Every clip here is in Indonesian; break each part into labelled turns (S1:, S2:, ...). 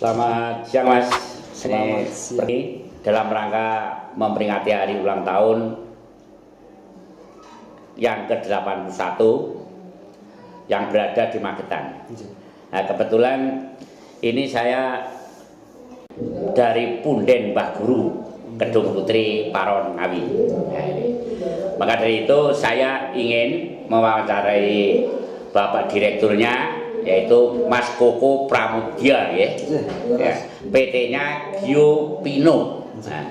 S1: Selamat siang Mas.
S2: Selamat siang.
S1: Ini dalam rangka memperingati hari ulang tahun yang ke-81 yang berada di Magetan. Nah, kebetulan ini saya dari Punden Mbah Guru, Kedung Putri Paron Ngawi. Nah, maka dari itu saya ingin mewawancarai Bapak Direkturnya, yaitu Mas Koko Pramudia, ya. PT-nya Gio Pino. Nah,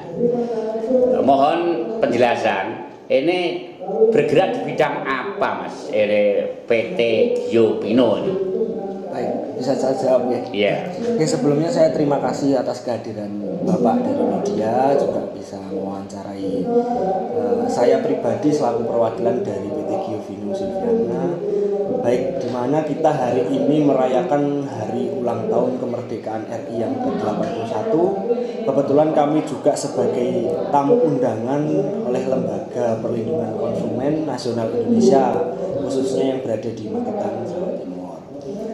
S1: mohon penjelasan, ini bergerak di bidang apa, Mas? PT Gio Pino ini.
S2: Baik, bisa saya jawab ya.
S1: Iya.
S2: Oke, sebelumnya saya terima kasih atas kehadiran Bapak dari media, juga bisa mewawancarai saya pribadi selaku perwakilan dari PT Gio Pino Silviana. Baik, di mana kita hari ini merayakan hari ulang tahun kemerdekaan RI yang ke-81. Kebetulan kami juga sebagai tamu undangan oleh Lembaga Perlindungan Konsumen Nasional Indonesia, khususnya yang berada di Magetan, Jawa Timur.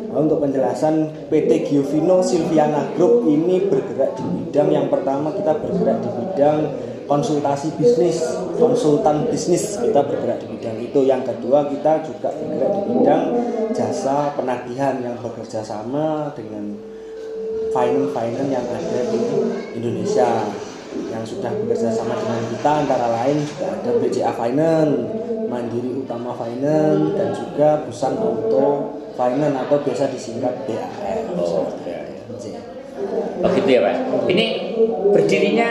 S2: Nah, untuk penjelasan, PT Gio Pino Silviana Group ini bergerak di bidang yang pertama, kita bergerak di bidang konsultasi bisnis, konsultan bisnis, kita bergerak di bidang itu. Yang kedua, kita juga bergerak di bidang jasa penagihan yang bekerja sama dengan finance yang ada di Indonesia yang sudah bekerja sama dengan kita, antara lain juga ada BCA Finance, Mandiri Utama Finance, dan juga Busan Auto Finance atau biasa disingkat BAF.
S1: Oh gitu ya, Mas. Ini berdirinya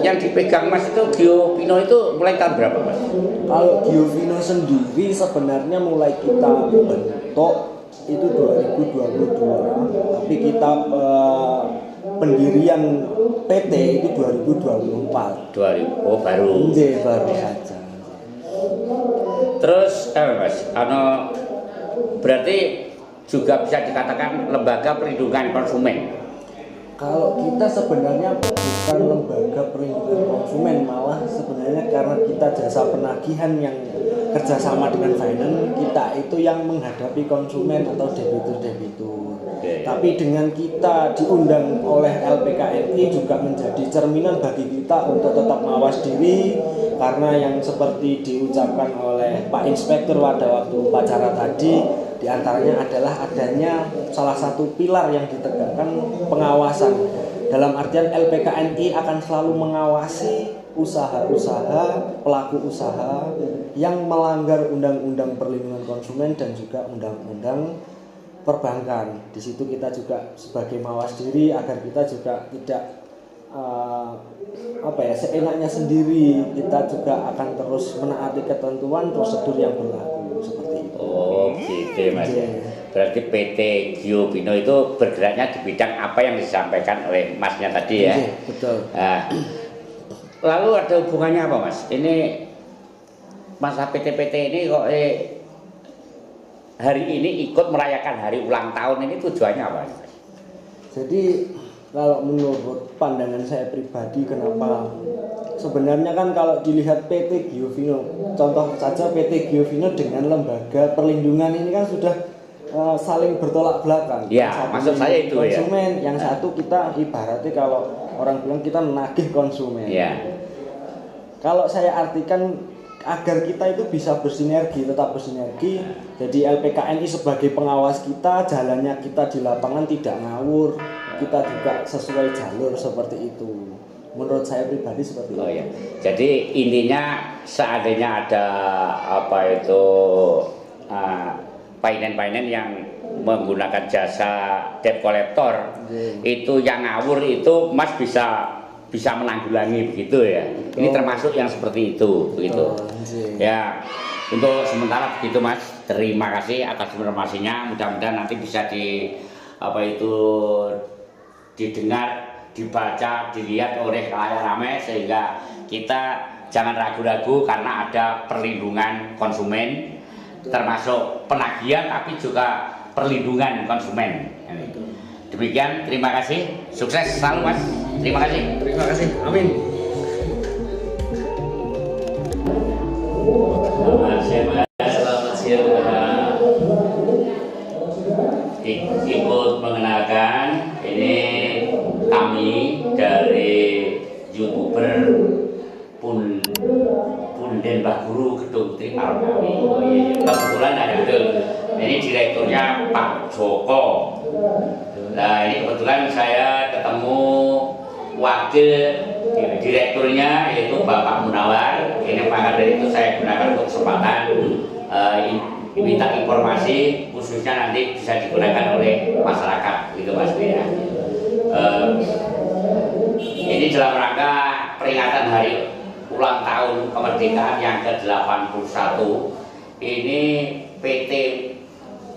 S1: yang dipegang Mas itu Gio Pino itu mulai tahun berapa, Mas?
S2: Kalau Gio Pino sendiri sebenarnya mulai kita bentuk itu 2022, tapi kita pendirian PT itu 2024.
S1: 2000, oh baru.
S2: Baru saja.
S1: Terus Mas, berarti juga bisa dikatakan lembaga perlindungan konsumen.
S2: Kalau kita sebenarnya bukan lembaga perlindungan konsumen, malah sebenarnya karena kita jasa penagihan yang kerjasama dengan finance, kita itu yang menghadapi konsumen atau debitur-debitur. Tapi dengan kita diundang oleh LPKNI juga menjadi cerminan bagi kita untuk tetap mawas diri, karena yang seperti diucapkan oleh Pak Inspektur pada waktu upacara tadi, diantaranya adalah adanya salah satu pilar yang ditegakkan pengawasan. Dalam artian LPKNI akan selalu mengawasi usaha-usaha, pelaku usaha yang melanggar Undang-Undang Perlindungan Konsumen dan juga Undang-Undang Perbankan. Di situ kita juga sebagai mawas diri agar kita juga tidak seenaknya sendiri. Kita juga akan terus menaati ketentuan prosedur yang berlaku seperti itu.
S1: Oh gitu Mas. Berarti PT Gio Pino itu bergeraknya di bidang apa yang disampaikan oleh Masnya tadi ya?
S2: Betul.
S1: Nah, lalu ada hubungannya apa Mas? Ini masa PT-PT ini kok hari ini ikut merayakan hari ulang tahun ini tujuannya apa?
S2: Jadi kalau menurut pandangan saya pribadi, kenapa sebenarnya kan kalau dilihat PT Gio Pino, contoh saja PT Gio Pino dengan lembaga perlindungan ini kan sudah saling bertolak belakang.
S1: Ya, maksud saya itu
S2: konsumen,
S1: ya.
S2: Yang satu kita ibaratnya kalau orang bilang kita menagih konsumen.
S1: Ya.
S2: Kalau saya artikan agar kita itu bisa bersinergi, tetap bersinergi. Jadi LPKNI sebagai pengawas kita, jalannya kita di lapangan tidak ngawur, kita juga sesuai jalur seperti itu. Menurut saya pribadi seperti itu.
S1: Oh ya. Jadi intinya seandainya ada finance yang menggunakan jasa debt collector, itu yang ngawur itu Mas bisa menanggulangi begitu ya. Ini termasuk yang seperti itu begitu. Ya, untuk sementara begitu Mas. Terima kasih atas informasinya. Mudah-mudahan nanti bisa didengar, dibaca, dilihat oleh khalayak ramai, sehingga kita jangan ragu-ragu karena ada perlindungan konsumen, termasuk penagihan tapi juga perlindungan konsumen. Demikian, terima kasih, sukses selalu Mas. Terima kasih.
S2: Terima kasih. Amin.
S1: Selamat siang. Ikut mengenalkan ini adalah guru gedung Tripal kami. Oh iya, kebetulan ada betul. Ini direkturnya Pak Joko. Nah ini kebetulan saya ketemu wakil direkturnya yaitu Bapak Munawar. Ini maka dari itu saya gunakan untuk kesempatan minta informasi khususnya nanti bisa digunakan oleh masyarakat gitu Mas ya. Ini dalam rangka peringatan hari ulang tahun kemerdekaan yang ke-81. Ini PT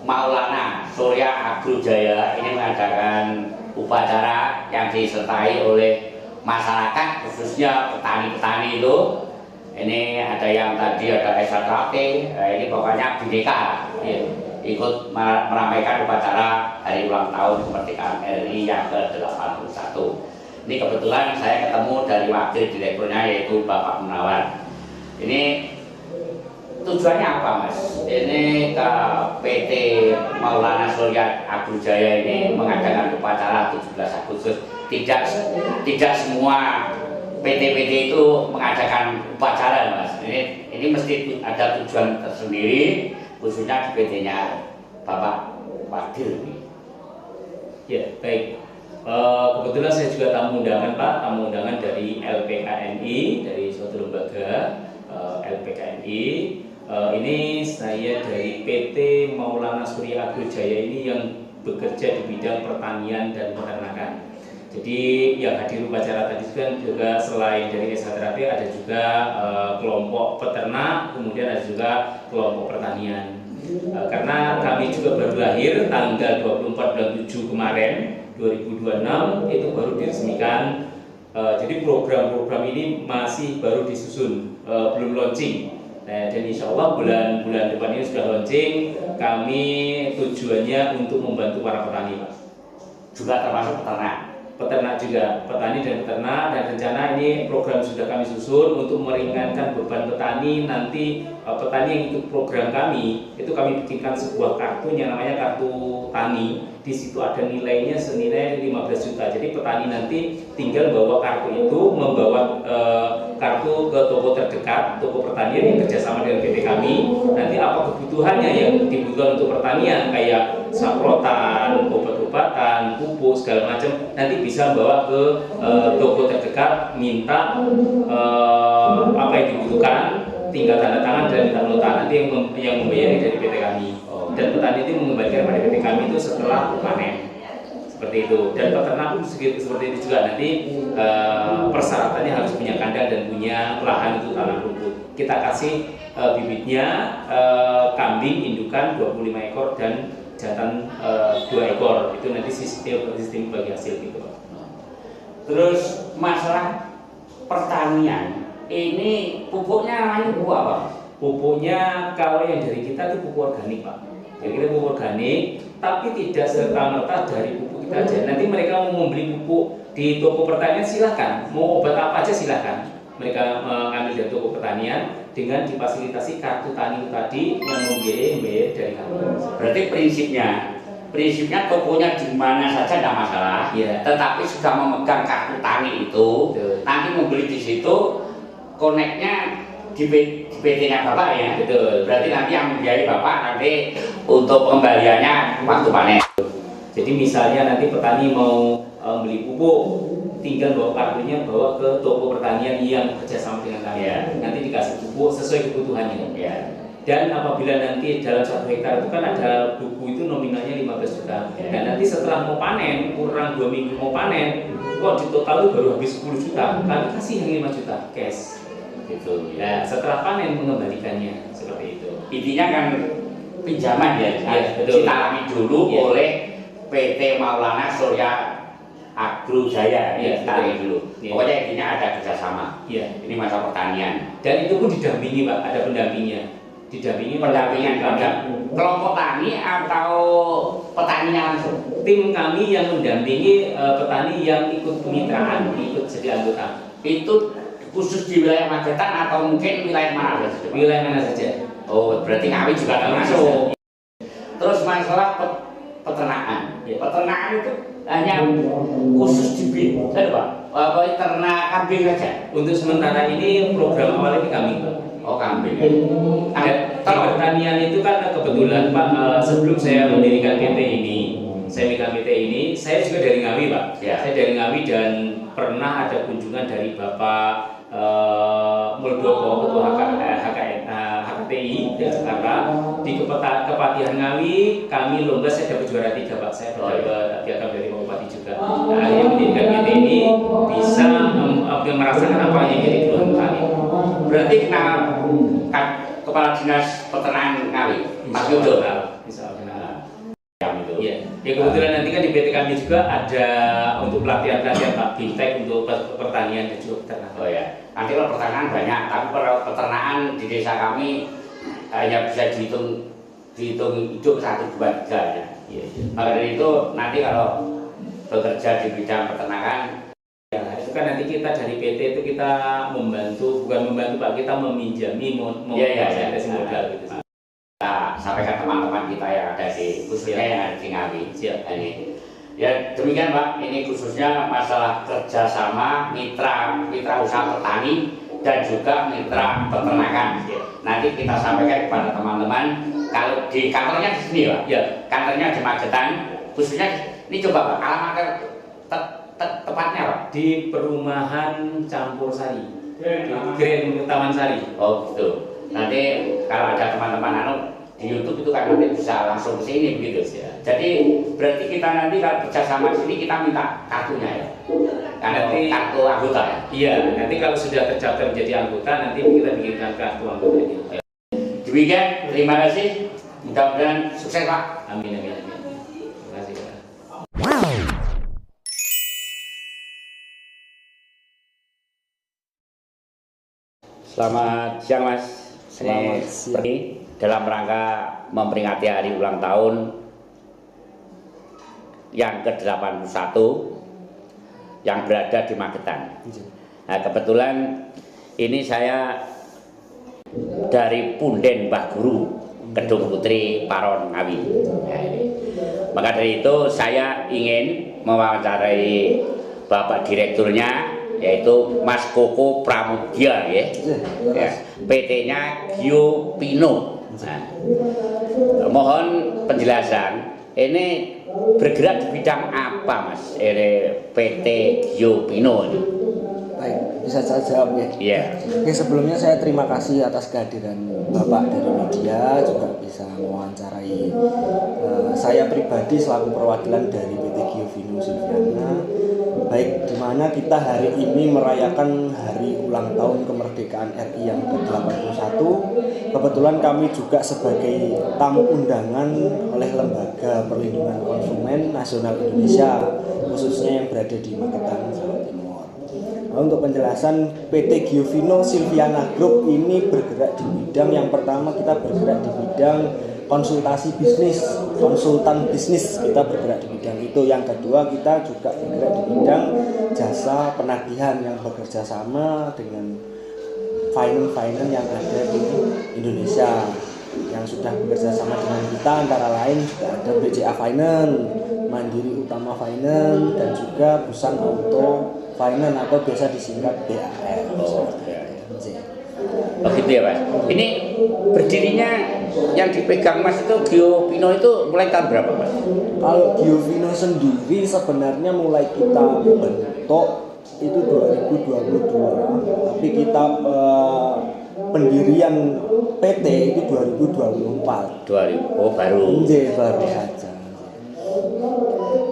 S1: Maulana Surya Agrojaya ini mengadakan upacara yang disertai oleh masyarakat khususnya petani-petani itu. Ini ada yang tadi ada SHKT, ini pokoknya bineka ya, ikut meramaikan upacara hari ulang tahun kemerdekaan RI yang ke-81. Ini kebetulan saya ketemu dari wakil direkturnya yaitu Bapak Munawar. Ini tujuannya apa Mas? Ini ke PT Maulana Surya Agrojaya ini mengadakan upacara 17 Agustus. Tidak semua PT-PT itu mengadakan upacara Mas. Ini mesti ada tujuan tersendiri khususnya di PT-nya Bapak Wakil.
S3: Ya baik. Kebetulan saya juga tamu undangan Pak, tamu undangan dari LPKNI, dari suatu lembaga LPKNI. Ini saya dari PT Maulana Surya Agrojaya ini yang bekerja di bidang pertanian dan peternakan. Jadi yang hadir upacara tadi juga selain dari SHTRAP ada juga kelompok peternak, kemudian ada juga kelompok pertanian. Karena kami juga baru lahir tanggal 24 bulan 7 kemarin 2026 itu baru diresmikan. Jadi program-program ini masih baru disusun, belum launching. Nah, dan insya Allah bulan depan ini sudah launching. Kami tujuannya untuk membantu para petani, Pak.
S1: Juga termasuk peternak
S3: juga, petani dan peternak, dan rencana ini program sudah kami susun untuk meringankan beban petani. Nanti petani yang ikut program kami itu kami bikinkan sebuah kartu yang namanya kartu tani. Di situ ada nilainya senilai 15 juta. Jadi petani nanti tinggal bawa kartu itu, membawa kartu ke toko terdekat, toko pertanian yang kerjasama dengan PT kami. Nanti apa kebutuhannya yang dibutuhkan untuk pertanian kayak saprotan, obat-obatan, pupuk segala macam, nanti bisa bawa ke toko terdekat, minta apa yang dibutuhkan, tinggal tanda tangan dan minta nota. Nanti yang membayari dari PT kami. Dan petani itu mengembalikan pada PT kami itu setelah panen. Seperti itu. Dan peternak pun seperti itu juga. Nanti persyaratannya harus punya kandang dan punya lahan untuk tanam rumput. Kita kasih bibitnya kambing indukan 25 ekor dan jantan 2 ekor. Itu nanti sistem bagi hasil gitu.
S1: Terus masalah pertanian ini pupuknya namanya pupuk apa?
S3: Pupuknya kalau yang dari kita itu pupuk organik Pak. Jadi kita pupuk organik, tapi tidak serta-merta dari pupuk kita aja. Nanti mereka mau membeli pupuk di toko pertanian silahkan, mau obat apa aja silahkan. Mereka mengambil dari toko pertanian dengan difasilitasi kartu tani tadi yang membiayai dari kami.
S1: Berarti prinsipnya tokonya di mana saja tidak masalah.
S3: Ya.
S1: Tetapi sudah memegang kartu tani itu, betul. Nanti membeli di situ, koneknya di PT-nya Bapak ya.
S3: Betul.
S1: Berarti nanti yang membiayai Bapak nanti untuk pengembaliannya waktu panen.
S3: Jadi misalnya nanti petani mau beli pupuk, tinggal bawa kartunya bawa ke toko pertanian yang kerjasama dengan kami.
S1: Ya.
S3: Nanti dikasih pupuk sesuai kebutuhannya.
S1: Ya.
S3: Dan apabila nanti dalam 1 hektar itu kan ada buku itu nominalnya 15 juta. Ya. Dan nanti setelah mau panen, kurang 2 minggu mau panen, kok di total itu baru habis 10 juta. Kami kasih yang 5 juta cash. Gitu. Ya, setelah panen mengembalikannya seperti itu.
S1: Intinya kan pinjaman ya, ditanami dulu
S3: ya.
S1: Oleh PT Maulana Surya Agrojaya
S3: ya,
S1: dulu. Ya. Pokoknya intinya ada kerjasama.
S3: Ya.
S1: Ini masa pertanian.
S3: Dan itu pun didampingi Pak, ada pendampingnya.
S1: Pendampingan kelompok tani atau petaninya langsung.
S3: Tim kami yang mendampingi petani yang ikut kemitraan, ikut jadi anggota.
S1: Itu khusus di wilayah Magetan atau mungkin wilayah mana saja?
S3: Wilayah mana saja.
S1: Oh, berarti Ngawi juga termasuk. Terus masalah peternakan. Ya. Peternakan itu hanya khusus di ternak kambing saja.
S3: Untuk sementara ini program awal ini kami.
S1: Oh, kambing.
S3: Dan di pertanian itu kan kebetulan Pak, sebelum saya mendirikan PT ini, saya juga dari Ngawi Pak.
S1: Ya.
S3: Saya dari Ngawi dan pernah ada kunjungan dari Bapak Muldoko, Ketua HKTI di Jakarta. Di Kepatihan Ngawi, kami lomba, saya dapat juara 3 Pak. Saya dapat piagam dari Pak Bupati juga. Nah, akhirnya mendirikan PT ini bisa merasakan apa yang jadi keluhan petani.
S1: Berarti kenal Kepala Dinas Peternakan Ngawi, Mas Yudo.
S3: Bisa kenal. Iya. Ya kebetulan nanti kan di PT kami juga ada untuk pelatihan-pelatihan Pak Bintek untuk pertanian dan juga peternakan.
S1: Oh ya. Nanti kalau peternakan banyak, tapi kalau peternakan di desa kami hanya bisa dihitung hidup 1, 2, 3 ya.
S3: Iya.
S1: Maka dari itu nanti kalau bekerja di bidang peternakan,
S3: Ya, itu kan nanti kita dari PT itu kita bukan membantu Pak, kita meminjami memfasilitasi modal gitu.
S1: kita sampaikan teman-teman kita yang ada di khususnya yang ada di Ngawi. Ini. Ya demikian Pak, ini khususnya masalah kerjasama mitra usaha petani dan juga mitra peternakan. Nanti kita sampaikan kepada teman-teman kalau di kantornya di sini Pak.
S3: Ya,
S1: Kantornya di Magetan, khususnya ini coba Pak, alamatnya tepatnya Pak.
S3: di perumahan Campur Sari, di Grand Taman Sari.
S1: Oh gitu. Nanti kalau ada teman-teman di YouTube itu kan nanti bisa langsung ke sini begitu. Jadi berarti kita nanti kalau kerjasama di sini kita minta kartunya ya.
S3: Nanti
S1: Kartu anggota ya.
S3: Iya, nanti kalau sudah terdaftar menjadi anggota, nanti kita bikinkan kartu anggotanya.
S1: Demikian, terima kasih. Mudah-mudahan sukses Pak.
S3: Amin, amin, amin. Terima kasih Pak.
S1: Selamat siang Mas.
S2: Selamat siang.
S1: Dalam rangka memperingati hari ulang tahun yang ke-81 yang berada di Magetan. Nah, kebetulan ini saya dari Punden Mbah Guru, Kedung Putri Paron Ngawi. Nah, ini. Maka dari itu saya ingin mewawancarai Bapak Direkturnya, yaitu Mas Koko Pramudia ya. PT-nya Gio Pino. Nah, mohon penjelasan, ini bergerak di bidang apa Mas? PT Gio Pino ini.
S2: Baik, bisa saya jawab ya.
S1: Iya.
S2: Oke, sebelumnya saya terima kasih atas kehadiran Bapak dari media, juga bisa mewawancarai saya pribadi selaku perwakilan dari PT Gio Pino Silviana. Baik, di mana kita hari ini merayakan hari ulang tahun kemerdekaan RI yang ke-81. Kebetulan kami juga sebagai tamu undangan oleh Lembaga Perlindungan Konsumen Nasional Indonesia, khususnya yang berada di Magetan, Jawa Timur. Nah, untuk penjelasan, PT Gio Pino Silviana Group ini bergerak di bidang yang pertama, kita bergerak di bidang konsultasi bisnis, konsultan bisnis, kita bergerak di bidang itu. Yang kedua, kita juga bergerak di bidang jasa penagihan yang bekerja sama dengan finance yang ada di Indonesia yang sudah bekerja sama dengan kita, antara lain juga ada BCA Finance, Mandiri Utama Finance, dan juga Busan Auto Finance atau biasa disingkat BAF.
S1: Oh gitu ya Pak. Ini berdirinya yang dipegang Mas itu Gio Pino itu mulai tahun berapa Mas?
S2: Kalau Gio Pino sendiri sebenarnya mulai kita bentuk itu 2022, tapi kita pendirian PT itu 2024.
S1: 2000. Oh baru.
S2: Baru saja.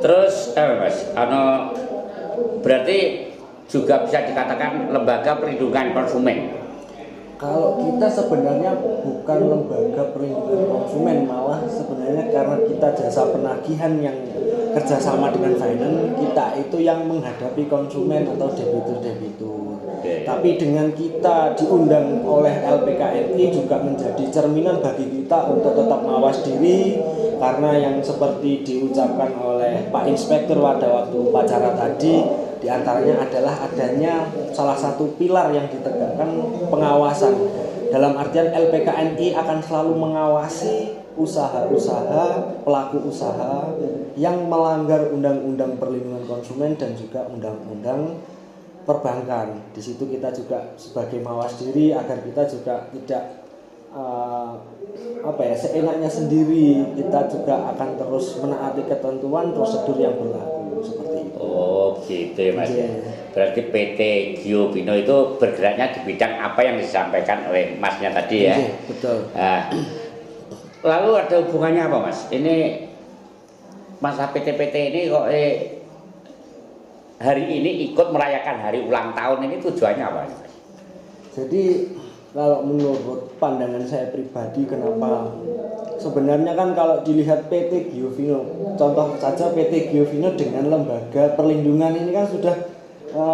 S1: Terus Mas, berarti juga bisa dikatakan lembaga perlindungan konsumen.
S2: Kalau kita sebenarnya bukan lembaga perlindungan konsumen, malah sebenarnya karena kita jasa penagihan yang kerjasama dengan finance, kita itu yang menghadapi konsumen atau debitur-debitur. Tapi dengan kita diundang oleh LPKNI juga menjadi cerminan bagi kita untuk tetap mawas diri, karena yang seperti diucapkan oleh Pak Inspektur pada waktu upacara tadi, diantaranya adalah adanya salah satu pilar yang ditegakkan pengawasan. Dalam artian LPKNI akan selalu mengawasi usaha-usaha, pelaku usaha yang melanggar Undang-Undang Perlindungan Konsumen dan juga Undang-Undang perbankan. Di situ kita juga sebagai mawas diri agar kita juga tidak seenaknya sendiri. Kita juga akan terus menaati ketentuan prosedur yang berlaku seperti itu.
S1: Oh gitu ya Mas.
S2: Yeah.
S1: Berarti PT Giovino itu bergeraknya di bidang apa yang disampaikan oleh Masnya tadi ya?
S2: Yeah, betul.
S1: Nah, lalu ada hubungannya apa Mas? Ini masa PT-PT ini kok hari ini ikut merayakan hari ulang tahun ini tujuannya apa?
S2: Jadi kalau menurut pandangan saya pribadi, kenapa sebenarnya kan kalau dilihat PT Giovino, contoh saja PT Giovino dengan lembaga perlindungan ini kan sudah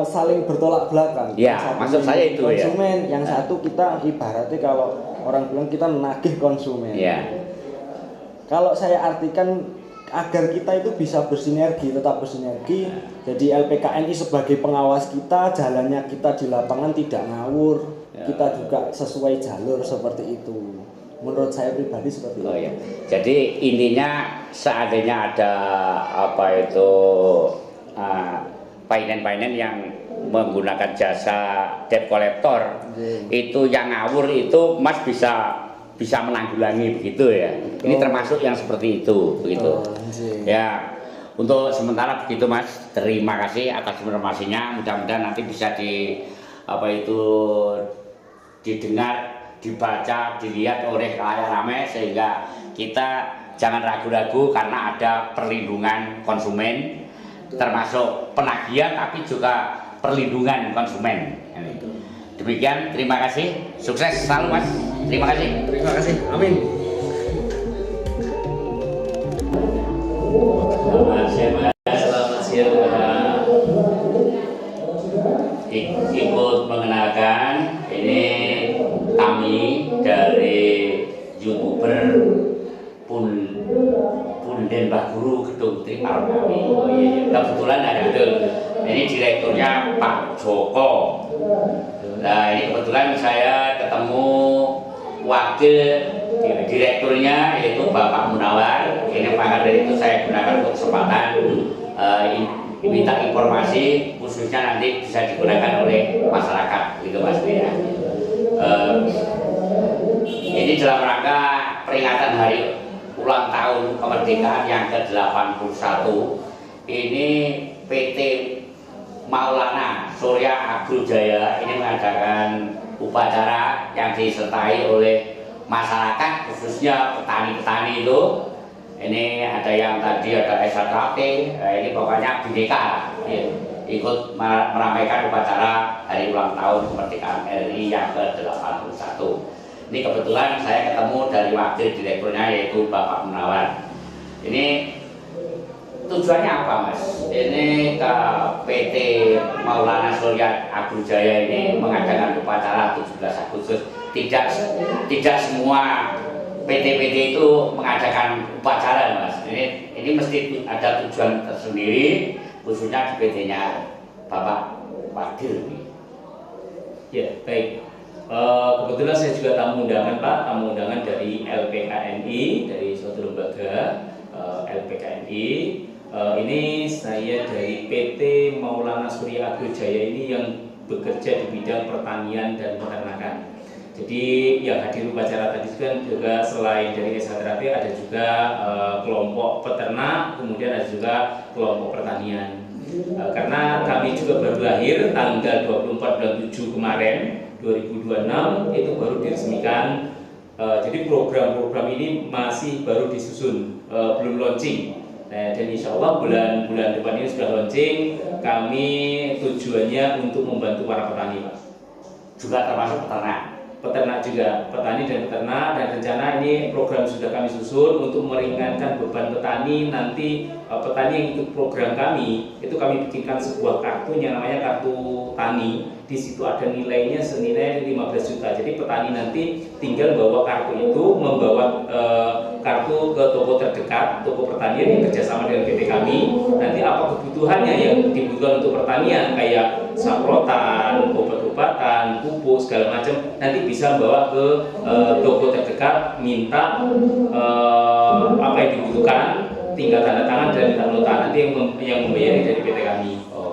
S2: saling bertolak belakang.
S1: Ya, maksud saya itu
S2: konsumen,
S1: ya.
S2: Yang satu kita ibaratnya kalau orang bilang kita menagih konsumen.
S1: Ya.
S2: Kalau saya artikan agar kita itu bisa bersinergi, tetap bersinergi. Jadi LPKNI sebagai pengawas kita, jalannya kita di lapangan tidak ngawur. Ya. Kita juga sesuai jalur seperti itu. Menurut saya pribadi seperti itu.
S1: Oh ya. Jadi intinya seandainya ada finance yang menggunakan jasa debt collector, itu yang ngawur itu Mas bisa menanggulangi begitu ya. Ini termasuk yang seperti itu begitu. Ya. Untuk sementara begitu Mas. Terima kasih atas informasinya. Mudah-mudahan nanti bisa didengar, dibaca, dilihat oleh khalayak ramai sehingga kita jangan ragu-ragu karena ada perlindungan konsumen, termasuk penagihan tapi juga perlindungan konsumen. Demikian, terima kasih, sukses selalu Mas. Terima kasih.
S2: Terima kasih. Amin.
S3: Selamat siang.
S1: Ikut mengenalkan ini kami dari YouTuber Punden Mbah Guru Gedung Tripal kami. Oh iya, kebetulan ada ini direkturnya Pak Joko. Nah ini kebetulan saya ketemu wakil direkturnya yaitu Bapak Munawar. Ini maka dari itu saya gunakan untuk kesempatan minta informasi khususnya nanti bisa digunakan oleh masyarakat gitu Mas ya. Ini dalam rangka peringatan hari ulang tahun kemerdekaan yang ke-81. Ini PT Maulana Surya Agrojaya ini mengadakan upacara yang disertai oleh masyarakat khususnya petani-petani itu. Ini ada yang tadi ada SHKT, ini pokoknya bineka ya, ikut meramaikan upacara hari ulang tahun kemerdekaan RI yang ke-81. Ini kebetulan saya ketemu dari wakil direkturnya yaitu Bapak Munawar. Ini tujuannya apa Mas? Ini ke PT Maulana Surya Agrojaya ini mengadakan upacara 17 Agustus. Tidak semua PT-PT itu mengadakan upacara Mas. Ini mesti ada tujuan tersendiri khususnya di PT-nya Bapak Wakil.
S3: Ya, baik. Kebetulan saya juga tamu undangan Pak, tamu undangan dari LPKNI, dari suatu lembaga LPKNI. Ini saya dari PT Maulana Surya Agrojaya ini yang bekerja di bidang pertanian dan peternakan. Jadi yang hadir upacara tadi juga selain dari SHTRAP ada juga kelompok peternak, kemudian ada juga kelompok pertanian. Karena kami juga baru lahir tanggal 24 bulan 7 kemarin 2026 itu baru diresmikan. Jadi program-program ini masih baru disusun, belum launching. Dan insya Allah bulan depan ini sudah launching. Kami tujuannya untuk membantu para petani, Pak.
S1: Juga termasuk peternak
S3: juga, petani dan peternak, dan rencana ini program sudah kami susun untuk meringankan beban petani. Nanti petani yang ikut program kami itu kami bikinkan sebuah kartu yang namanya kartu tani. Di situ ada nilainya senilai 15 juta. Jadi petani nanti tinggal bawa kartu itu, membawa kartu ke toko terdekat, toko pertanian yang kerjasama dengan PT kami. Nanti apa kebutuhannya yang dibutuhkan untuk pertanian kayak semprotan, obat-obatan, pupuk segala macam, nanti bisa bawa ke toko terdekat, minta apa yang dibutuhkan, tinggal tanda tangan dan minta nota, nanti yang membayari dari PT kami.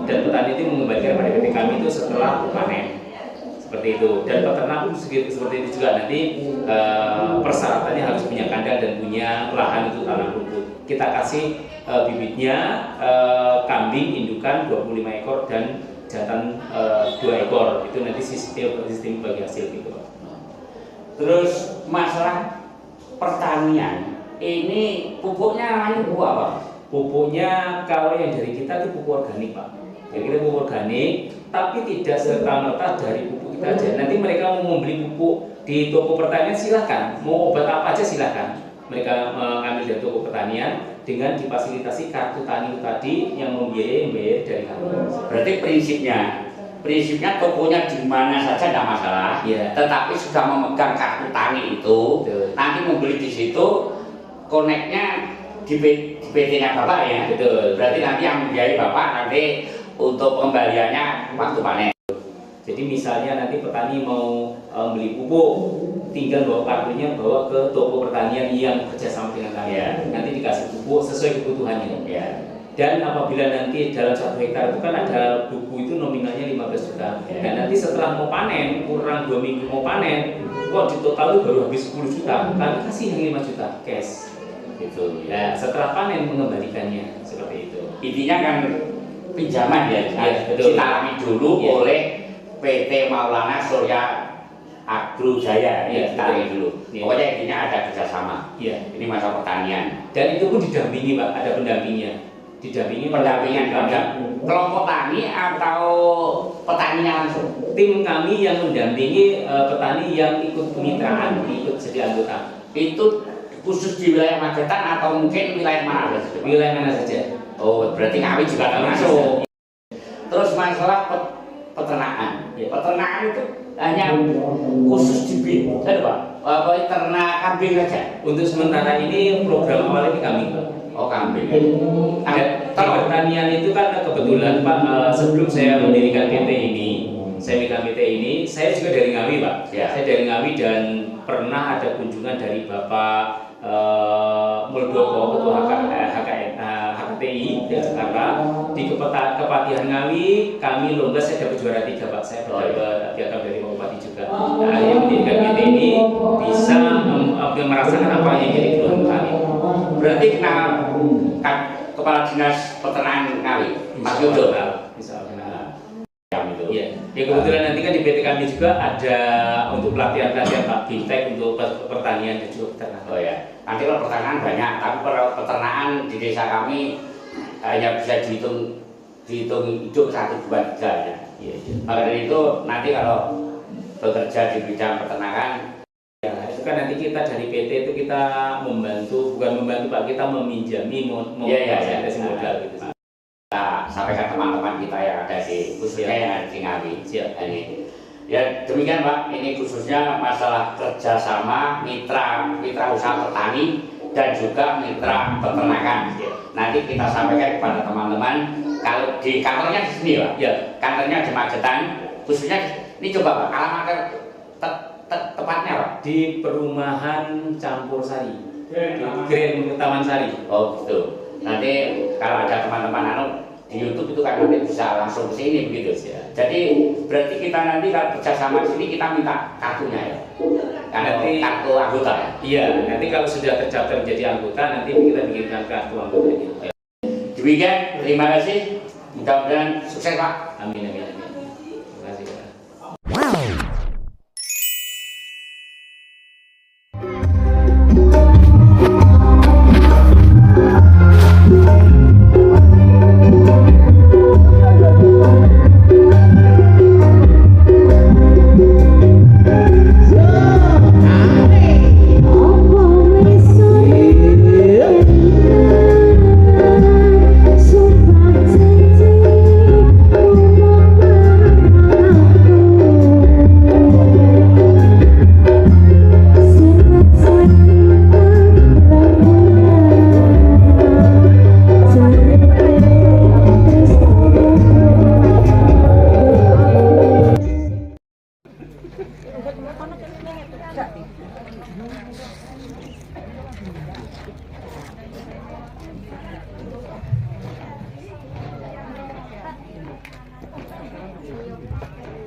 S3: dan petani itu mengembalikan pada PT kami itu setelah panen. Seperti itu. Dan peternak pun seperti itu juga, nanti persyaratannya harus punya kandang dan punya lahan untuk tanam rumput. Kita kasih bibitnya kambing indukan 25 ekor dan jantan 2 ekor. Itu nanti sistem bagi hasil gitu.
S1: Terus masalah pertanian, ini pupuknya namanya pupuk apa?
S3: Pupuknya kalau yang dari kita itu pupuk organik, Pak. Jadi kita pupuk organik, tapi tidak serta-merta dari pupuk kita aja. Nanti mereka mau membeli pupuk di toko pertanian silahkan, mau obat apa aja silahkan. Mereka mengambil dari toko pertanian dengan difasilitasi kartu tani tadi yang membiayai dari kami.
S1: Berarti prinsipnya tokonya di mana saja tidak masalah,
S3: ya.
S1: Tetapi sudah memegang kartu tani itu,
S3: betul.
S1: Nanti membeli di situ, koneknya di PT-nya Bapak ya.
S3: Betul.
S1: Berarti nanti yang membiayai Bapak nanti untuk pengembaliannya waktu panen.
S3: Jadi misalnya nanti petani mau beli pupuk, tinggal bawa kartunya bawa ke toko pertanian yang kerjasama dengan kami.
S1: Ya.
S3: Nanti dikasih pupuk sesuai kebutuhannya.
S1: Ya.
S3: Dan apabila nanti dalam 1 hektar itu kan ada buku itu nominalnya 15 juta.
S1: Ya.
S3: Dan nanti setelah mau panen, kurang 2 minggu mau panen, kok di total itu baru habis 10 juta. Kami kasih yang 5 juta cash.
S1: Gitu.
S3: Ya, setelah panen mengembalikannya seperti itu.
S1: Intinya kan pinjaman ya,
S3: betul.
S1: ditanami dulu
S3: Ya.
S1: oleh PT Maulana Surya Agro Jaya,
S3: Ya,
S1: ditanami dulu.
S3: Ya.
S1: Pokoknya intinya ada kerjasama.
S3: Ya.
S1: Ini masalah pertanian.
S3: Dan itu pun didampingi, Pak, ada pendampingnya. Didampingi
S1: Pendampingan
S3: kami.
S1: kelompok tani atau petaninya langsung.
S3: Tim kami yang mendampingi petani yang ikut kemitraan, ikut jadi anggota.
S1: Itu khusus di wilayah Magetan atau mungkin wilayah mana?
S3: Wilayah mana saja?
S1: Oh, berarti Ngawi juga termasuk. Terus masalah peternakan.
S3: Ya.
S1: Peternakan itu hanya khusus di ternak kambing saja.
S3: Untuk sementara ini program awal ini kami, Pak.
S1: Oh, kambing.
S3: Di pertanian itu kan kebetulan Pak, sebelum saya mendirikan PT ini, saya juga dari Ngawi, Pak.
S1: Ya.
S3: Saya dari Ngawi dan pernah ada kunjungan dari Bapak Muldoko, Ketua HKTI di Jakarta. Di Kepatihan Ngawi, kami lomba, saya dapat juara 3, Pak. Saya dapat piagam dari Pak Bupati juga. Nah, akhirnya mendirikan PT ini bisa merasakan apa yang jadi keluhan petani.
S1: Berarti kenal Kepala Dinas Peternakan Ngawi, Mas Yudo.
S3: Bisa kenal.
S1: Iya.
S3: Ya kebetulan nanti kan di PT kami juga ada untuk pelatihan-pelatihan Pak Bintek untuk pertanian dan juga peternakan.
S1: Oh ya, nanti kalau peternakan banyak, tapi kalau peternakan di desa kami hanya bisa dihitung hidup 1, 2, 3 ya.
S3: Iya.
S1: Maka dari itu nanti kalau bekerja di bidang peternakan,
S3: Ya, itu kan nanti kita dari PT itu kita bukan membantu Pak, kita meminjami fasilitasi modal gitu.
S1: kita sampaikan teman-teman kita yang ada di khususnya yang ada di Ngawi. Ini. Ya demikian Pak, ini khususnya masalah kerjasama mitra usaha petani dan juga mitra peternakan. Nanti kita sampaikan kepada teman-teman kalau di kantornya di sini Pak.
S3: Ya.
S1: Kantornya di Magetan, khususnya ini coba Pak, alamatnya tepatnya Pak.
S3: Di perumahan Campur Sari, Grand Taman Sari.
S1: Oh gitu. Nanti kalau ada teman-teman di YouTube itu kan nanti bisa langsung ke sini begitu. Jadi berarti kita nanti kalau kerjasama di sini kita minta kartunya ya. Nanti kartu anggota ya.
S3: Iya, nanti kalau sudah terdaftar menjadi anggota nanti kita bikinkan kartu anggotanya.
S1: Demikian, terima kasih. Mudah-mudahan sukses Pak.
S3: Amin amin amin. Terima kasih Pak.
S4: Yo.